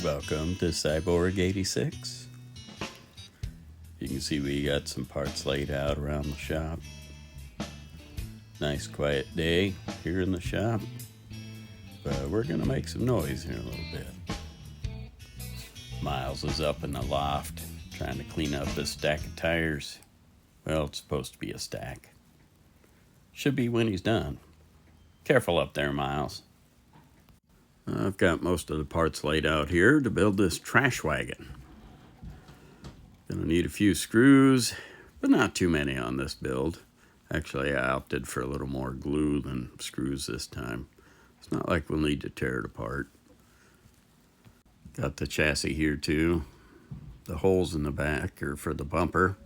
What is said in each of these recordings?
Welcome to Cyborg 86. You can see we got some parts laid out around the shop. Nice quiet day here in the shop, but we're gonna make some noise here in a little bit. Miles is up in the loft trying to clean up this stack of tires. Well, it's supposed to be a stack. Should be when he's done. Careful up there, Miles. I've got most of the parts laid out here to build this trash wagon. Gonna need a few screws, but not too many on this build. Actually, I opted for a little more glue than screws this time. It's not like we'll need to tear it apart. Got the chassis here too. The holes in the back are for the bumper.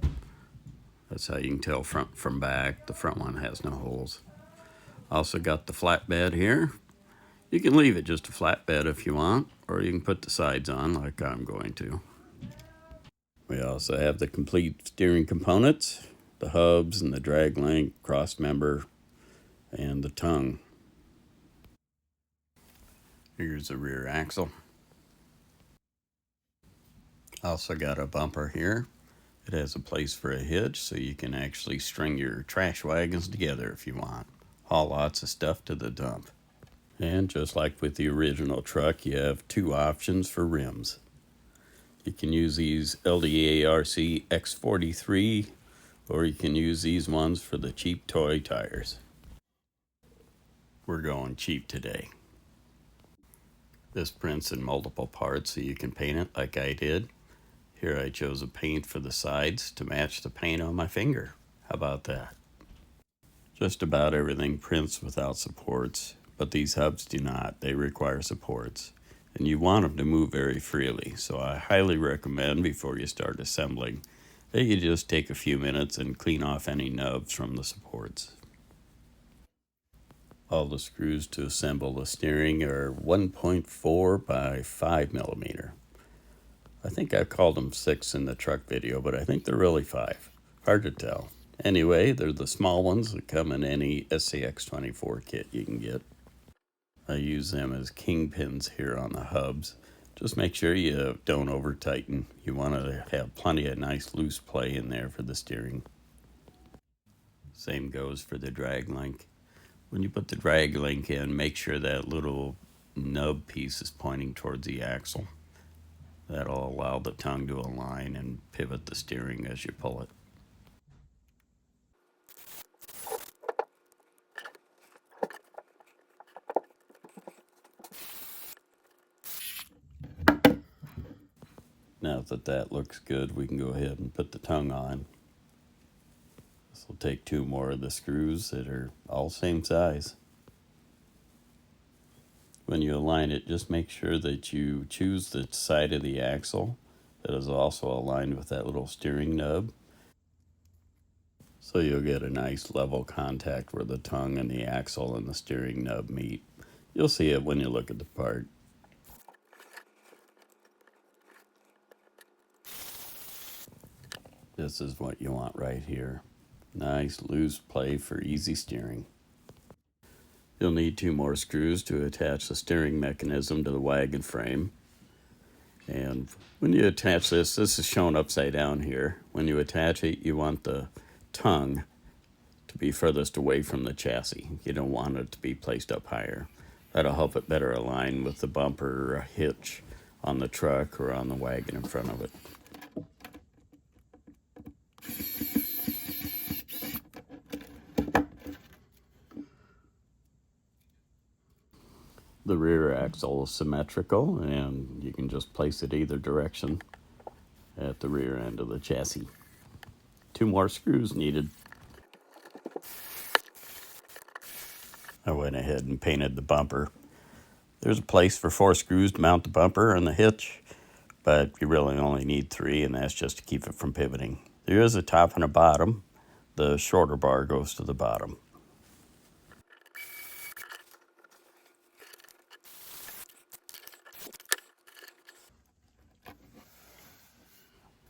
That's how you can tell front from back. The front one has no holes. Also got the flatbed here. You can leave it just a flatbed if you want, or you can put the sides on like I'm going to. We also have the complete steering components, the hubs and the drag link, cross member, and the tongue. Here's the rear axle. Also got a bumper here. It has a place for a hitch so you can actually string your trash wagons together if you want. Haul lots of stuff to the dump. And just like with the original truck, you have two options for rims. You can use these LDARC X43, or you can use these ones for the cheap toy tires. We're going cheap today. This prints in multiple parts so you can paint it like I did. Here I chose a paint for the sides to match the paint on my finger. How about that? Just about everything prints without supports, but these hubs do not. They require supports, and you want them to move very freely. So I highly recommend before you start assembling that you just take a few minutes and clean off any nubs from the supports. All the screws to assemble the steering are 1.4 by 5 millimeter. I think I called them 6 in the truck video, but I think they're really 5. Hard to tell. Anyway, they're the small ones that come in any SCX24 kit you can get. I use them as kingpins here on the hubs. Just make sure you don't over tighten. You want to have plenty of nice loose play in there for the steering. Same goes for the drag link. When you put the drag link in, make sure that little nub piece is pointing towards the axle. That'll allow the tongue to align and pivot the steering as you pull it. Now that that looks good, we can go ahead and put the tongue on. This will take 2 more of the screws that are all same size. When you align it, just make sure that you choose the side of the axle that is also aligned with that little steering nub, so you'll get a nice level contact where the tongue and the axle and the steering nub meet. You'll see it when you look at the part. This is what you want right here. Nice loose play for easy steering. You'll need 2 more screws to attach the steering mechanism to the wagon frame. And when you attach this is shown upside down here. When you attach it, you want the tongue to be furthest away from the chassis. You don't want it to be placed up higher. That'll help it better align with the bumper or hitch on the truck or on the wagon in front of it. The rear axle is symmetrical, and you can just place it either direction at the rear end of the chassis. 2 more screws needed. I went ahead and painted the bumper. There's a place for 4 screws to mount the bumper and the hitch, but you really only need 3, and that's just to keep it from pivoting. There is a top and a bottom. The shorter bar goes to the bottom.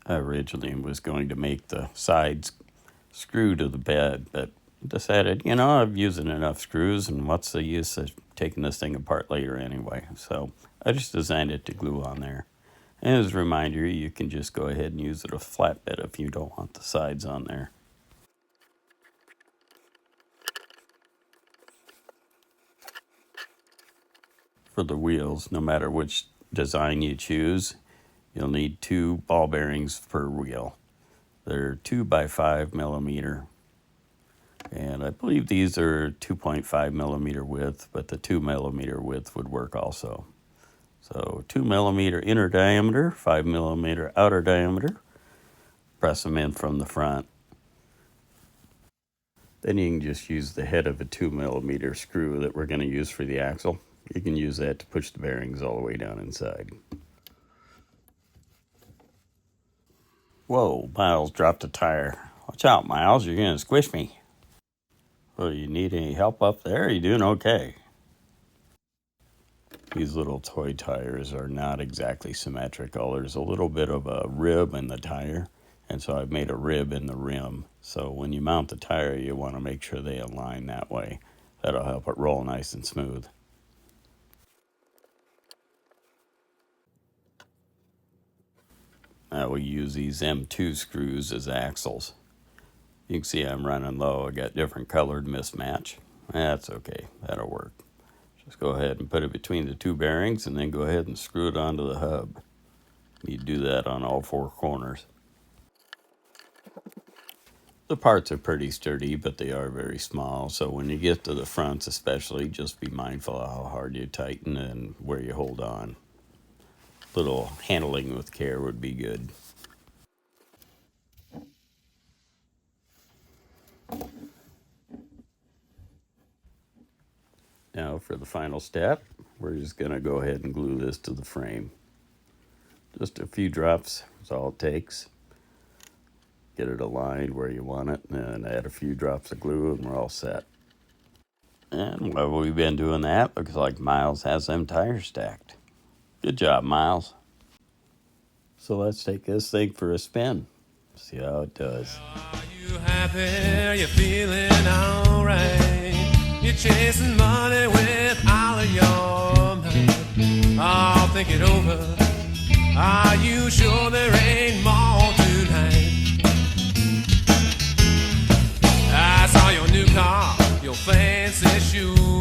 I originally was going to make the sides screw to the bed, but decided, I've using enough screws, and what's the use of taking this thing apart later anyway? So I just designed it to glue on there. And as a reminder, you can just go ahead and use it a flatbed if you don't want the sides on there. For the wheels, no matter which design you choose, you'll need 2 ball bearings per wheel. They're 2 by 5 millimeter. And I believe these are 2.5 millimeter width, but the 2 millimeter width would work also. So 2 millimeter inner diameter, 5 millimeter outer diameter. Press them in from the front. Then you can just use the head of a 2 millimeter screw that we're going to use for the axle. You can use that to push the bearings all the way down inside. Whoa, Miles dropped a tire. Watch out, Miles, you're going to squish me. Well, you need any help up there? Are you doing okay? These little toy tires are not exactly symmetrical. There's a little bit of a rib in the tire, and so I've made a rib in the rim. So when you mount the tire, you want to make sure they align that way. That'll help it roll nice and smooth. Now we use these M2 screws as axles. You can see I'm running low. I got different colored mismatch. That's okay. That'll work. Just go ahead and put it between the 2 bearings and then go ahead and screw it onto the hub. You do that on all 4 corners. The parts are pretty sturdy, but they are very small. So when you get to the fronts especially, just be mindful of how hard you tighten and where you hold on. Little handling with care would be good. Now for the final step, we're just going to go ahead and glue this to the frame. Just a few drops is all it takes. Get it aligned where you want it, and add a few drops of glue and we're all set. And while we've been doing that, looks like Miles has them tires stacked. Good job, Miles. So let's take this thing for a spin. See how it does. Are you happy? Are you feeling alright? You're chasing money with all of your might. I'll think it over. Are you sure there ain't more tonight? I saw your new car, your fancy shoes.